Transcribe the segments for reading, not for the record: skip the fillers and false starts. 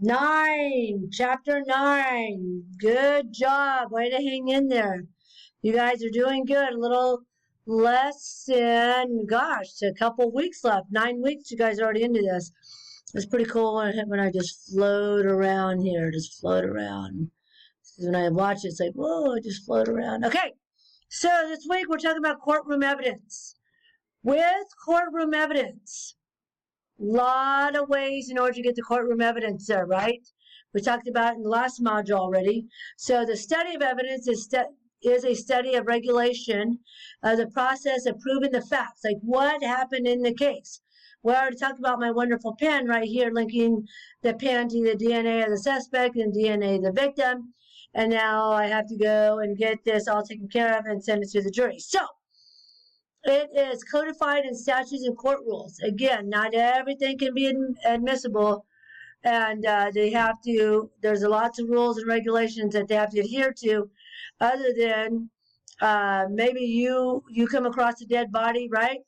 9, chapter 9. Good job. Way to hang in there. You guys are doing good. A little less than, gosh, a couple weeks left. 9 weeks. You guys are already into this. It's pretty cool when I just float around here. Just float around. When I watch it, it's like, whoa, I just float around. Okay. So this week we're talking about courtroom evidence. With courtroom evidence, lot of ways in order to get the courtroom evidence there, right? We talked about it in the last module already. So the study of evidence is a study of regulation, the process of proving the facts, like what happened in the case. Well, I already talked about my wonderful pen right here, linking the pen to the DNA of the suspect and DNA of the victim. And now I have to go and get this all taken care of and send it to the jury. So it is codified in statutes and court rules. Again, not everything can be admissible, and there's lots of rules and regulations that they have to adhere to, other than maybe you come across a dead body, right?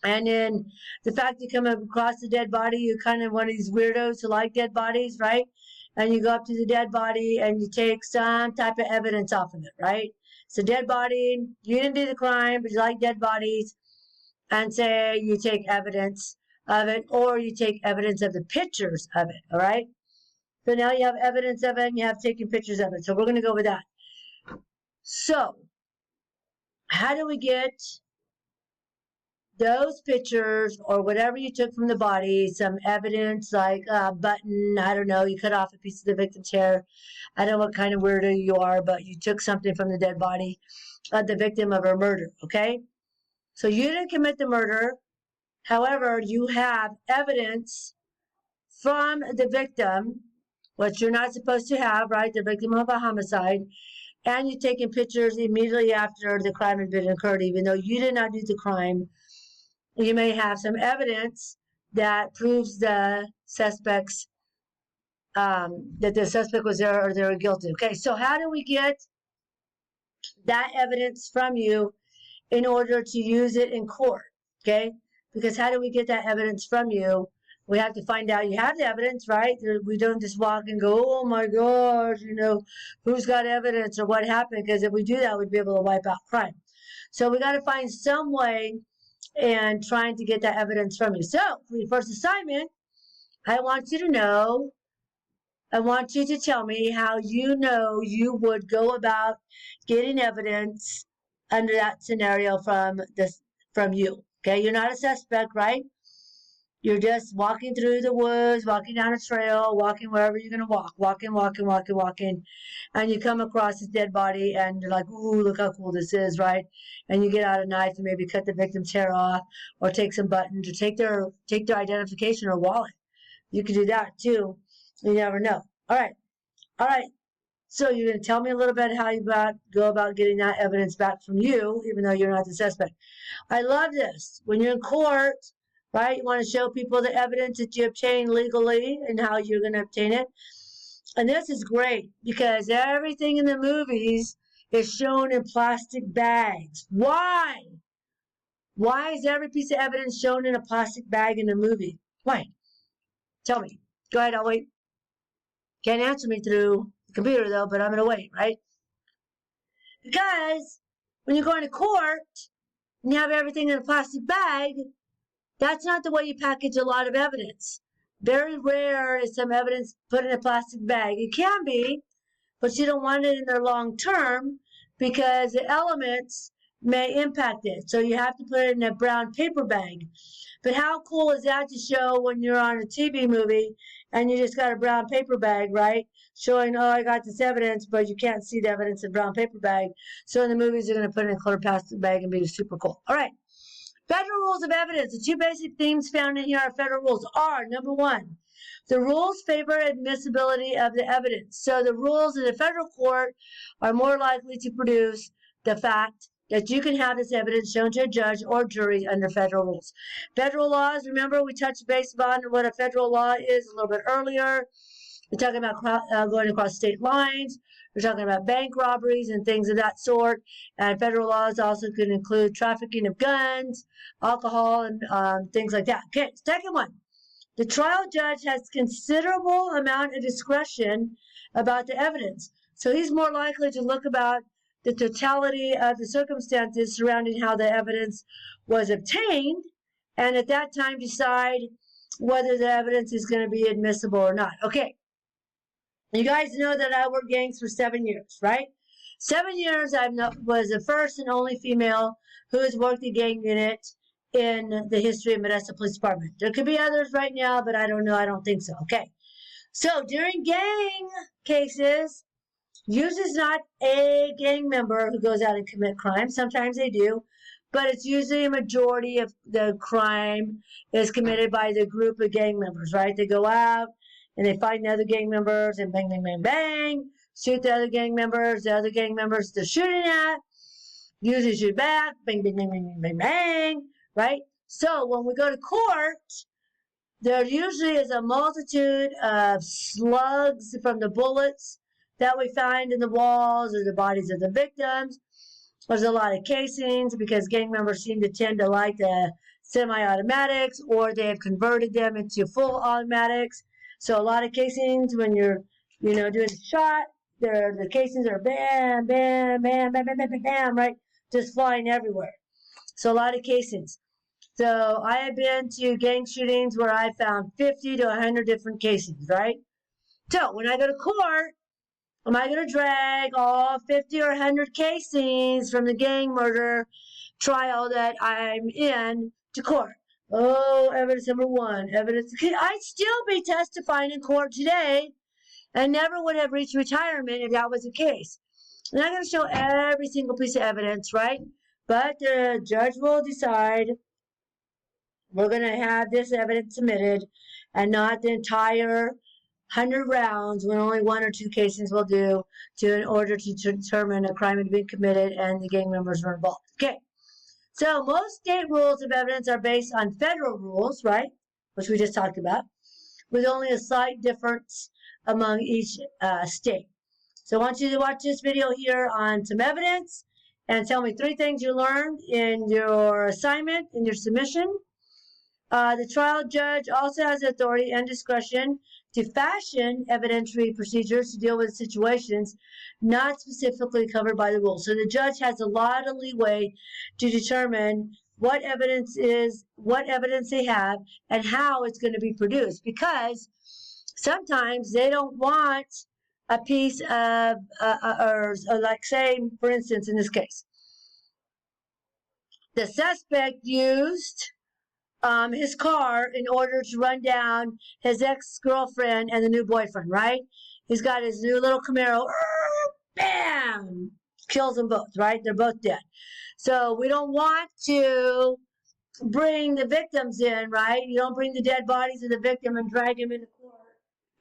And then the fact you come across the dead body, you're kind of one of these weirdos who like dead bodies, right? And you go up to the dead body and you take some type of evidence off of it, right? It's a dead body. You didn't do the crime, but you like dead bodies. And say you take evidence of it, or you take evidence of the pictures of it, all right? So now you have evidence of it and you have taken pictures of it. So we're going to go with that. So how do we get those pictures or whatever you took from the body, some evidence like a button, I don't know, you cut off a piece of the victim's hair. I don't know what kind of weirdo you are, but you took something from the dead body of the victim of a murder, okay? So you didn't commit the murder. However, you have evidence from the victim, which you're not supposed to have, right? The victim of a homicide. And you're taking pictures immediately after the crime had been occurred, even though you did not do the crime. You may have some evidence that proves the suspects, that the suspect was there or they were guilty. Okay, so how do we get that evidence from you in order to use it in court? Okay, because how do we get that evidence from you? We have to find out you have the evidence, right? We don't just walk and go, oh my gosh, who's got evidence or what happened? Because if we do that, we'd be able to wipe out crime. So we got to find some way and trying to get that evidence from you. So for your first assignment, I want you to tell me how you would go about getting evidence under that scenario from you. Okay, you're not a suspect, right? You're just walking through the woods, walking down a trail, walking wherever you're going to walk, walking, and you come across this dead body, and you're like, ooh, look how cool this is, right? And you get out a knife and maybe cut the victim's hair off, or take some buttons, or take their identification or wallet. You can do that too. You never know. All right. So you're going to tell me a little bit how you go about getting that evidence back from you, even though you're not the suspect. I love this. When you're in court, right, you want to show people the evidence that you obtained legally and how you're going to obtain it. And this is great because everything in the movies is shown in plastic bags. Why? Why is every piece of evidence shown in a plastic bag in the movie? Why? Tell me. Go ahead, I'll wait. Can't answer me through the computer though, but I'm going to wait, right? Because when you're going to court and you have everything in a plastic bag, that's not the way you package a lot of evidence. Very rare is some evidence put in a plastic bag. It can be, but you don't want it in there long term because the elements may impact it. So you have to put it in a brown paper bag. But how cool is that to show when you're on a TV movie and you just got a brown paper bag, right? Showing, oh, I got this evidence, but you can't see the evidence in a brown paper bag. So in the movies, they're going to put it in a clear plastic bag and be super cool. All right. Federal rules of evidence. The two basic themes found in here are federal rules are, number one, the rules favor admissibility of the evidence. So the rules in the federal court are more likely to produce the fact that you can have this evidence shown to a judge or jury under federal rules. Federal laws, remember we touched base on what a federal law is a little bit earlier. We're talking about going across state lines. We're talking about bank robberies and things of that sort. And federal laws also could include trafficking of guns, alcohol, and things like that. Okay, second one. The trial judge has considerable amount of discretion about the evidence. So he's more likely to look about the totality of the circumstances surrounding how the evidence was obtained, and at that time decide whether the evidence is going to be admissible or not. Okay. You guys know that I worked gangs for 7 years, right? 7 years I was the first and only female who has worked the gang unit in the history of Modesto Police Department. There could be others right now, but I don't know. I don't think so. Okay. So during gang cases, usually it's not a gang member who goes out and commit crime. Sometimes they do, but it's usually a majority of the crime is committed by the group of gang members, right? They go out and they find the other gang members and bang, bang, bang, bang, shoot the other gang members. The other gang members they're shooting at usually shoot back, bang, bang, bang, bang, bang, bang, right? So when we go to court, there usually is a multitude of slugs from the bullets that we find in the walls or the bodies of the victims. There's a lot of casings because gang members seem to tend to like the semi-automatics, or they have converted them into full automatics. So a lot of casings when you're, doing the shot, the casings are bam, bam, bam, bam, bam, bam, bam, bam, right? Just flying everywhere. So a lot of casings. So I have been to gang shootings where I found 50 to 100 different casings, right? So when I go to court, am I going to drag all 50 or 100 casings from the gang murder trial that I'm in to court? Oh, evidence number one, evidence. I'd still be testifying in court today and never would have reached retirement if that was the case. I'm not going to show every single piece of evidence, right? But the judge will decide we're going to have this evidence submitted and not the entire 100 rounds when only 1 or 2 casings will do in order to determine a crime had been committed and the gang members were involved. Okay. So most state rules of evidence are based on federal rules, right? Which we just talked about, with only a slight difference among each state. So I want you to watch this video here on some evidence and tell me 3 things you learned in your assignment, in your submission. The trial judge also has authority and discretion to fashion evidentiary procedures to deal with situations not specifically covered by the rules. So the judge has a lot of leeway to determine what evidence they have and how it's going to be produced, because sometimes they don't want a piece of, or like say, for instance, in this case, the suspect used his car in order to run down his ex-girlfriend and the new boyfriend, right? He's got his new little Camaro, bam, kills them both, right? They're both dead. So we don't want to bring the victims in, right? You don't bring the dead bodies of the victim and drag them into court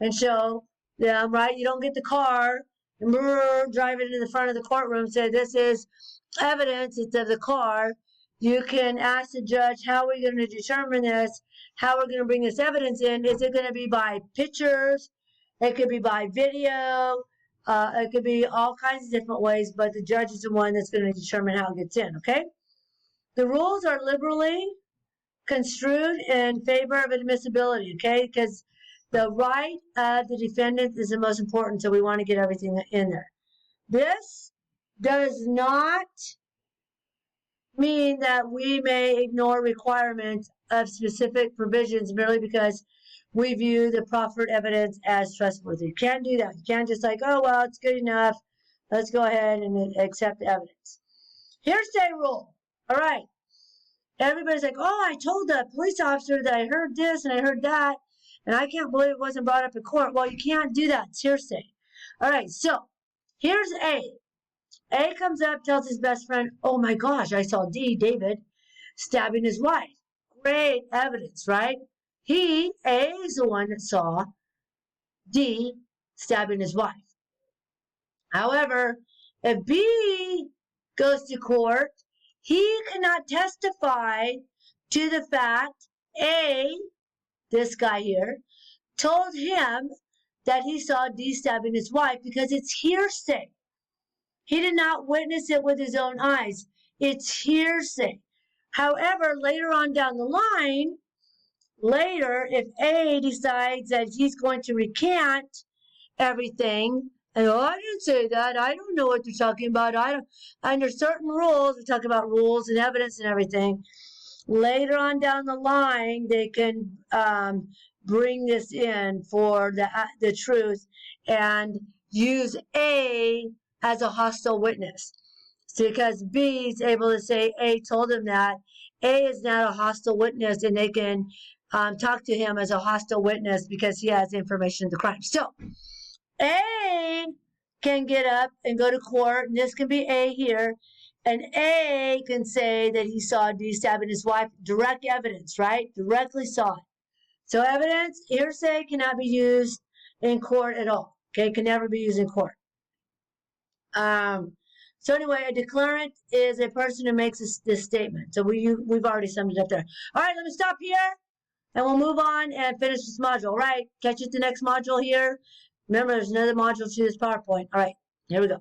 and show them, right? You don't get the car and drive it in the front of the courtroom and say, this is evidence, it's of the car. You can ask the judge, how are we going to determine this? How are we going to bring this evidence in? Is it going to be by pictures? It could be by video. It could be all kinds of different ways, but the judge is the one that's going to determine how it gets in, okay? The rules are liberally construed in favor of admissibility, okay? Because the right of the defendant is the most important, so we want to get everything in there. This does not mean that we may ignore requirements of specific provisions merely because we view the proffered evidence as trustworthy. You can't do that. You can't just like, oh, well, it's good enough. Let's go ahead and accept the evidence. Hearsay rule. All right. Everybody's like, oh, I told the police officer that I heard this and I heard that, and I can't believe it wasn't brought up in court. Well, you can't do that. It's hearsay. All right. So here's A. A comes up, tells his best friend, oh my gosh, I saw David, stabbing his wife. Great evidence, right? A is the one that saw D stabbing his wife. However, if B goes to court, he cannot testify to the fact A, this guy here, told him that he saw D stabbing his wife because it's hearsay. He did not witness it with his own eyes. It's hearsay. However, later on down the line, Later, if A decides that he's going to recant everything, and oh, I didn't say that. I don't know what they're talking about. I don't. Under certain rules, we talk about rules and evidence and everything. Later on down the line, they can bring this in for the truth and use A as a hostile witness. So because B is able to say A told him that, A is not a hostile witness, and they can talk to him as a hostile witness because he has information of the crime. So A can get up and go to court, and this can be A here, and A can say that he saw D stabbing his wife. Direct evidence, right? Directly saw it. So evidence, hearsay cannot be used in court at all. Okay, can never be used in court. So anyway, a declarant is a person who makes this statement. So we've already summed it up there. All right, let me stop here, and we'll move on and finish this module. All right, catch you at the next module here. Remember, there's another module to this PowerPoint. All right, here we go.